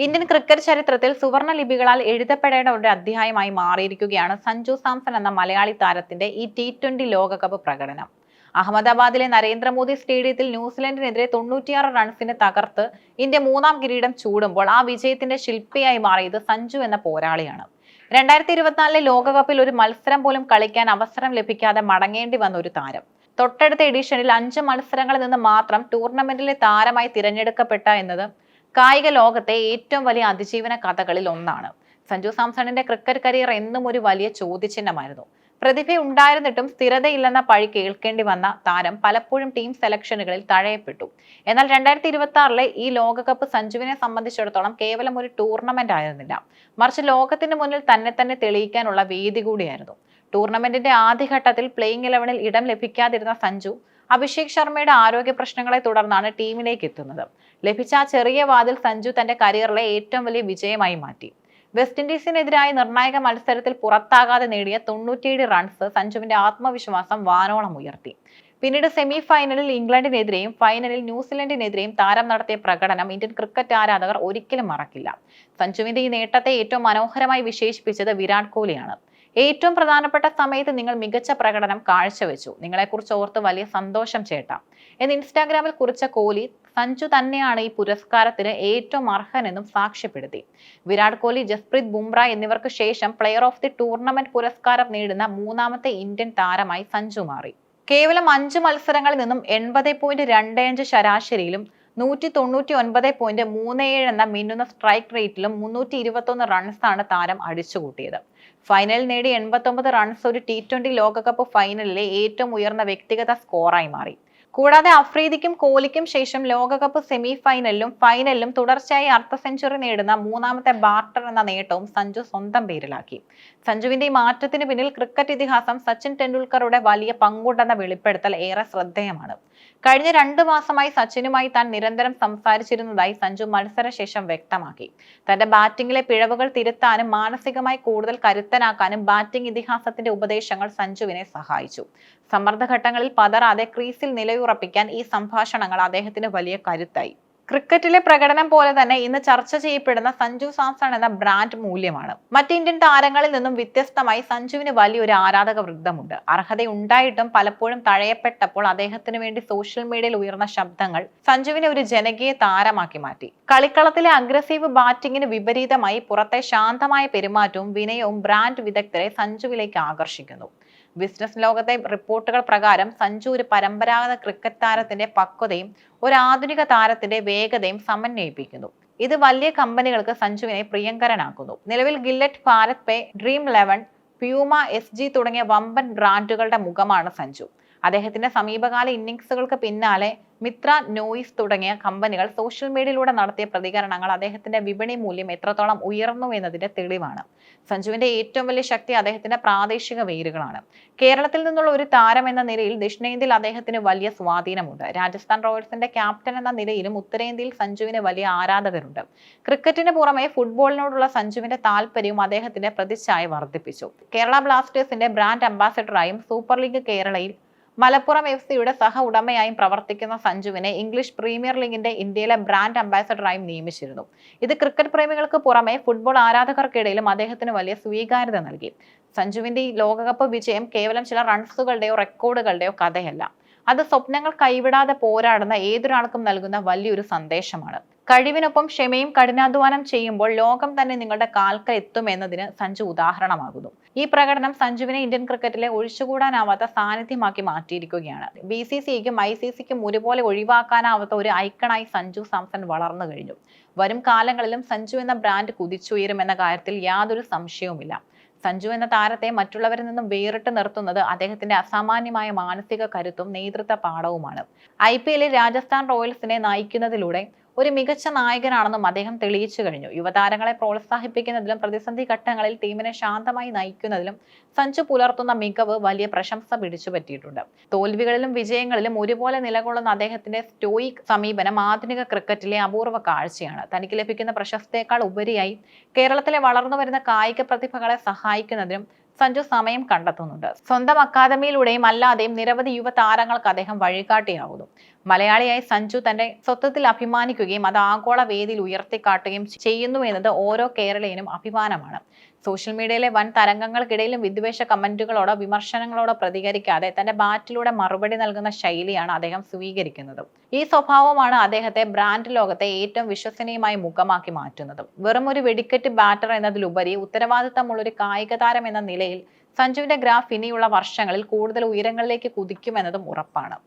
Indian cricket ചരിത്രത്തിൽ സുവർണ ലിപികളാൽ എഴുതപ്പെടേണ്ട ഒരു അധ്യായമായി മാറിയിരിക്കുകയാണ് സഞ്ജു സാംസൺ എന്ന മലയാളി താരത്തിന്റെ ഈ T20 ലോകകപ്പ് പ്രകടനം. അഹമ്മദാബാദിലെ നരേന്ദ്രമോദി സ്റ്റേഡിയത്തിൽ ന്യൂസിലൻഡിനെതിരെ 96 റൺസിന് തകർത്ത് ഇന്ത്യ മൂന്നാം കിരീടം ചൂടുമ്പോൾ ആ വിജയത്തിന്റെ ശില്പിയായി മാറിയത് സഞ്ജു എന്ന പോരാളിയാണ്. 2024 ലോകകപ്പിൽ ഒരു മത്സരം പോലും കളിക്കാൻ അവസരം ലഭിക്കാതെ മടങ്ങേണ്ടി വന്ന ഒരു താരം. തൊട്ടടുത്ത എഡിഷനിൽ 5 മത്സരങ്ങളിൽ നിന്ന് മാത്രം ടൂർണമെന്റിലെ താരമായി തിരഞ്ഞെടുക്കപ്പെട്ട എന്നത് കായിക ലോകത്തെ ഏറ്റവും വലിയ അതിജീവന കഥകളിൽ ഒന്നാണ്. സഞ്ജു സാംസണിന്റെ ക്രിക്കറ്റ് കരിയർ എന്നും ഒരു വലിയ ചോദ്യചിഹ്നമായിരുന്നു. പ്രതിഭയുണ്ടായിരുന്നിട്ടും സ്ഥിരതയില്ലെന്ന പഴി കേൾക്കേണ്ടി വന്ന താരം പലപ്പോഴും ടീം സെലക്ഷനുകളിൽ തഴയപ്പെട്ടു. എന്നാൽ 2026 ഈ ലോകകപ്പ് സഞ്ജുവിനെ സംബന്ധിച്ചിടത്തോളം കേവലം ഒരു ടൂർണമെന്റ് ആയിരുന്നില്ല, മറിച്ച് ലോകത്തിന് മുന്നിൽ തന്നെ തെളിയിക്കാനുള്ള വേദി കൂടിയായിരുന്നു. ടൂർണമെന്റിന്റെ ആദ്യഘട്ടത്തിൽ പ്ലേയിങ് 11-ൽ ഇടം ലഭിക്കാതിരുന്ന സഞ്ജു അഭിഷേക് ശർമ്മയുടെ ആരോഗ്യ പ്രശ്നങ്ങളെ തുടർന്നാണ് ടീമിലേക്ക് എത്തുന്നത്. ലഭിച്ച ആ ചെറിയ വാതിൽ സഞ്ജു തന്റെ കരിയറിലെ ഏറ്റവും വലിയ വിജയമായി മാറ്റി. വെസ്റ്റ് ഇൻഡീസിനെതിരായ നിർണായക മത്സരത്തിൽ പുറത്താകാതെ നേടിയ 97 റൺസ് സഞ്ജുവിന്റെ ആത്മവിശ്വാസം വാനോളം ഉയർത്തി. പിന്നീട് സെമി ഫൈനലിൽ ഇംഗ്ലണ്ടിനെതിരെയും ഫൈനലിൽ ന്യൂസിലൻഡിനെതിരെയും താരം നടത്തിയ പ്രകടനം ഇന്ത്യൻ ക്രിക്കറ്റ് ആരാധകർ ഒരിക്കലും മറക്കില്ല. സഞ്ജുവിന്റെ ഈ നേട്ടത്തെ ഏറ്റവും മനോഹരമായി വിശേഷിപ്പിച്ചത് വിരാട് കോഹ്ലിയാണ്. ഏറ്റവും പ്രധാനപ്പെട്ട സമയത്ത് നിങ്ങൾ മികച്ച പ്രകടനം കാഴ്ചവെച്ചു, നിങ്ങളെക്കുറിച്ച് ഓർത്ത് വലിയ സന്തോഷം ചേട്ടാ എന്ന് ഇൻസ്റ്റാഗ്രാമിൽ കുറിച്ച കോഹ്ലി സഞ്ജു തന്നെയാണ് ഈ പുരസ്കാരത്തിന് ഏറ്റവും അർഹനെന്നും സാക്ഷ്യപ്പെടുത്തി. വിരാട് കോഹ്ലി, ജസ്പ്രീത് ബുംറ എന്നിവർക്ക് ശേഷം പ്ലെയർ ഓഫ് ദി ടൂർണമെന്റ് പുരസ്കാരം നേടുന്ന മൂന്നാമത്തെ ഇന്ത്യൻ താരമായി സഞ്ജു മാറി. കേവലം 5 മത്സരങ്ങളിൽ നിന്നും 80.25 ശരാശരിയിലും 199.37 എന്ന മിന്നുന്ന സ്ട്രൈക്ക് റേറ്റിലും 321 റൺസാണ് താരം അടിച്ചുകൂട്ടിയത്. ഫൈനലിൽ നേടി 89 റൺസ് ഒരു T20 ലോകകപ്പ് ഫൈനലിലെ ഏറ്റവും ഉയർന്ന വ്യക്തിഗത സ്കോറായി മാറി. കൂടാതെ അഫ്രീദിക്കും കോഹ്ലിക്കും ശേഷം ലോകകപ്പ് സെമി ഫൈനലിലും ഫൈനലിലും തുടർച്ചയായി അർദ്ധ സെഞ്ചുറി നേടുന്ന മൂന്നാമത്തെ ബാറ്റർ എന്ന നേട്ടവും സഞ്ജു സ്വന്തം പേരിലാക്കി. സഞ്ജുവിന്റെ ഈ മാറ്റത്തിന് പിന്നിൽ ക്രിക്കറ്റ് ഇതിഹാസം സച്ചിൻ ടെണ്ടുൽക്കറുടെ വലിയ പങ്കുണ്ടെന്ന വെളിപ്പെടുത്തൽ ഏറെ ശ്രദ്ധേയമാണ്. കഴിഞ്ഞ 2 മാസമായി സച്ചിനുമായി താൻ നിരന്തരം സംസാരിച്ചിരുന്നതായി സഞ്ജു മത്സരശേഷം വ്യക്തമാക്കി. തന്റെ ബാറ്റിംഗിലെ പിഴവുകൾ തിരുത്താനും മാനസികമായി കൂടുതൽ കരുത്തനാക്കാനും ബാറ്റിംഗ് ഇതിഹാസത്തിന്റെ ഉപദേശങ്ങൾ സഞ്ജുവിനെ സഹായിച്ചു. സമ്മർദ്ദഘട്ടങ്ങളിൽ പതറാതെ ക്രീസിൽ നിലയുറപ്പിക്കാൻ ഈ സംഭാഷണങ്ങൾ അദ്ദേഹത്തിന് വലിയ കരുത്തായി. ക്രിക്കറ്റിലെ പ്രകടനം പോലെ തന്നെ ഇന്ന് ചർച്ച ചെയ്യപ്പെടുന്ന സഞ്ജു സാംസൺ എന്ന ബ്രാൻഡ് മൂല്യമാണ്. മറ്റ് ഇന്ത്യൻ താരങ്ങളിൽ നിന്നും വ്യത്യസ്തമായി സഞ്ജുവിന് വലിയൊരു ആരാധക വൃന്ദമുണ്ട്. അർഹതയുണ്ടായിട്ടും പലപ്പോഴും തഴയപ്പെട്ടപ്പോൾ അദ്ദേഹത്തിന് വേണ്ടി സോഷ്യൽ മീഡിയയിൽ ഉയർന്ന ശബ്ദങ്ങൾ സഞ്ജുവിനെ ഒരു ജനകീയ താരമാക്കി മാറ്റി. കളിക്കളത്തിലെ അഗ്രസീവ് ബാറ്റിംഗിന് വിപരീതമായി പുറത്തെ ശാന്തമായ പെരുമാറ്റവും വിനയവും ബ്രാൻഡ് വിദഗ്ധരെ സഞ്ജുവിലേക്ക് ആകർഷിക്കുന്നു. ബിസിനസ് ലോകത്തെ റിപ്പോർട്ടുകൾ പ്രകാരം സഞ്ജു ഒരു പരമ്പരാഗത ക്രിക്കറ്റ് താരത്തിന്റെ പക്വതയും ഒരു ആധുനിക താരത്തിന്റെ വേഗതയും സമന്വയിപ്പിക്കുന്നു. ഇത് വലിയ കമ്പനികൾക്ക് സഞ്ജുവിനെ പ്രിയങ്കരനാക്കുന്നു. നിലവിൽ ഗില്ലറ്റ്, ഭാരത് പേ, ഡ്രീം 11, പ്യൂമ, SG തുടങ്ങിയ വമ്പൻ ബ്രാൻഡുകളുടെ മുഖമാണ് സഞ്ജു. അദ്ദേഹത്തിന്റെ സമീപകാല ഇന്നിംഗ്സുകൾക്ക് പിന്നാലെ മിത്ര, നോയിസ് തുടങ്ങിയ കമ്പനികൾ സോഷ്യൽ മീഡിയയിലൂടെ നടത്തിയ പ്രതികരണങ്ങൾ അദ്ദേഹത്തിന്റെ വിപണി മൂല്യം എത്രത്തോളം ഉയർന്നു എന്നതിന്റെ തെളിവാണ്. സഞ്ജുവിന്റെ ഏറ്റവും വലിയ ശക്തി അദ്ദേഹത്തിന്റെ പ്രാദേശിക വേരുകളാണ്. കേരളത്തിൽ നിന്നുള്ള ഒരു താരം എന്ന നിലയിൽ ദക്ഷിണേന്ത്യയിൽ അദ്ദേഹത്തിന് വലിയ സ്വാധീനമുണ്ട്. രാജസ്ഥാൻ റോയൽസിന്റെ ക്യാപ്റ്റൻ എന്ന നിലയിലും ഉത്തരേന്ത്യയിൽ സഞ്ജുവിന് വലിയ ആരാധകരുണ്ട്. ക്രിക്കറ്റിന് പുറമെ ഫുട്ബോളിനോടുള്ള സഞ്ജുവിന്റെ താല്പര്യവും അദ്ദേഹത്തിന്റെ പ്രതിച്ഛായ വർദ്ധിപ്പിച്ചു. കേരള ബ്ലാസ്റ്റേഴ്സിന്റെ ബ്രാൻഡ് അംബാസിഡറായും സൂപ്പർ ലീഗ് കേരളയിൽ മലപ്പുറം FC-യുടെ സഹ ഉടമയായും പ്രവർത്തിക്കുന്ന സഞ്ജുവിനെ ഇംഗ്ലീഷ് പ്രീമിയർ ലീഗിന്റെ ഇന്ത്യയിലെ ബ്രാൻഡ് അംബാസഡറായും നിയമിച്ചിരുന്നു. ഇത് ക്രിക്കറ്റ് പ്രേമികൾക്ക് പുറമെ ഫുട്ബോൾ ആരാധകർക്കിടയിലും അദ്ദേഹത്തിന് വലിയ സ്വീകാര്യത നൽകി. സഞ്ജുവിന്റെ ഈ ലോകകപ്പ് വിജയം കേവലം ചില റൺസുകളുടെയോ റെക്കോർഡുകളുടെയോ കഥയല്ല. അത് സ്വപ്നങ്ങൾ കൈവിടാതെ പോരാടുന്ന ഏതൊരാൾക്കും നൽകുന്ന വലിയൊരു സന്ദേശമാണ്. കഴിവിനൊപ്പം ക്ഷമയും കഠിനാധ്വാനം ചെയ്യുമ്പോൾ ലോകം തന്നെ നിങ്ങളുടെ കാൽക്കൽ എത്തുമെന്നതിന് സഞ്ജു ഉദാഹരണമാകുന്നു. ഈ പ്രകടനം സഞ്ജുവിനെ ഇന്ത്യൻ ക്രിക്കറ്റിലെ ഒഴിച്ചുകൂടാനാവാത്ത സാന്നിധ്യമാക്കി മാറ്റിയിരിക്കുകയാണ്. BCCIക്കും ICCക്കും ഒരുപോലെ ഒഴിവാക്കാനാവാത്ത ഒരു ഐക്കണായി സഞ്ജു സാംസൺ വളർന്നു കഴിഞ്ഞു. വരും കാലങ്ങളിലും സഞ്ജു എന്ന ബ്രാൻഡ് കുതിച്ചുയരുമെന്ന കാര്യത്തിൽ യാതൊരു സംശയവുമില്ല. സഞ്ജു എന്ന താരത്തെ മറ്റുള്ളവരിൽ നിന്നും വേറിട്ട് നിർത്തുന്നത് അദ്ദേഹത്തിന്റെ അസാമാന്യമായ മാനസിക കരുത്തും നേതൃത്വ പാഠവുമാണ്. IPL-ൽ രാജസ്ഥാൻ റോയൽസിനെ നയിക്കുന്നതിലൂടെ ഒരു മികച്ച നായകനാണെന്നും അദ്ദേഹം തെളിയിച്ചു കഴിഞ്ഞു. യുവതാരങ്ങളെ പ്രോത്സാഹിപ്പിക്കുന്നതിലും പ്രതിസന്ധി ഘട്ടങ്ങളിൽ ടീമിനെ ശാന്തമായി നയിക്കുന്നതിലും സഞ്ജു പുലർത്തുന്ന മികവ് വലിയ പ്രശംസ പിടിച്ചുപറ്റിയിട്ടുണ്ട്. തോൽവികളിലും വിജയങ്ങളിലും ഒരുപോലെ നിലകൊള്ളുന്ന അദ്ദേഹത്തിന്റെ സ്റ്റോയിക് സമീപനം ആധുനിക ക്രിക്കറ്റിലെ അപൂർവ കാഴ്ചയാണ്. തനിക്ക് ലഭിക്കുന്ന പ്രശസ്തിയേക്കാൾ ഉപരിയായി കേരളത്തിലെ വളർന്നു വരുന്ന കായിക പ്രതിഭകളെ സഹായിക്കുന്നതിനും സഞ്ജു സമയം കണ്ടെത്തുന്നുണ്ട്. സ്വന്തം അക്കാദമിയിലൂടെയും അല്ലാതെയും നിരവധി യുവതാരങ്ങൾക്ക് അദ്ദേഹം വഴികാട്ടിയാകുന്നു. മലയാളിയായി സഞ്ജു തന്റെ സ്വത്വത്തിൽ അഭിമാനിക്കുകയും അത് ആഗോള വേദിയിൽ ഉയർത്തിക്കാട്ടുകയും ചെയ്യുന്നു എന്നത് ഓരോ കേരളീയനും അഭിമാനമാണ്. സോഷ്യൽ മീഡിയയിലെ വൻ തരംഗങ്ങൾക്കിടയിലും വിദ്വേഷ കമന്റുകളോടോ വിമർശനങ്ങളോടോ പ്രതികരിക്കാതെ തന്റെ ബാറ്റിലൂടെ മറുപടി നൽകുന്ന ശൈലിയാണ് അദ്ദേഹം സ്വീകരിക്കുന്നത്. ഈ സ്വഭാവമാണ് അദ്ദേഹത്തെ ബ്രാൻഡ് ലോകത്തെ ഏറ്റവും വിശ്വസനീയമായ മുഖമാക്കി മാറ്റുന്നത്. വെറും ഒരു വെടിക്കെട്ട് ബാറ്റർ എന്നതിലുപരി ഉത്തരവാദിത്തമുള്ള ഒരു കായിക താരം എന്ന നിലയിൽ സഞ്ജുവിന്റെ ഗ്രാഫ് ഇനിയുള്ള വർഷങ്ങളിൽ കൂടുതൽ ഉയരങ്ങളിലേക്ക് കുതിക്കുമെന്നതും ഉറപ്പാണ്.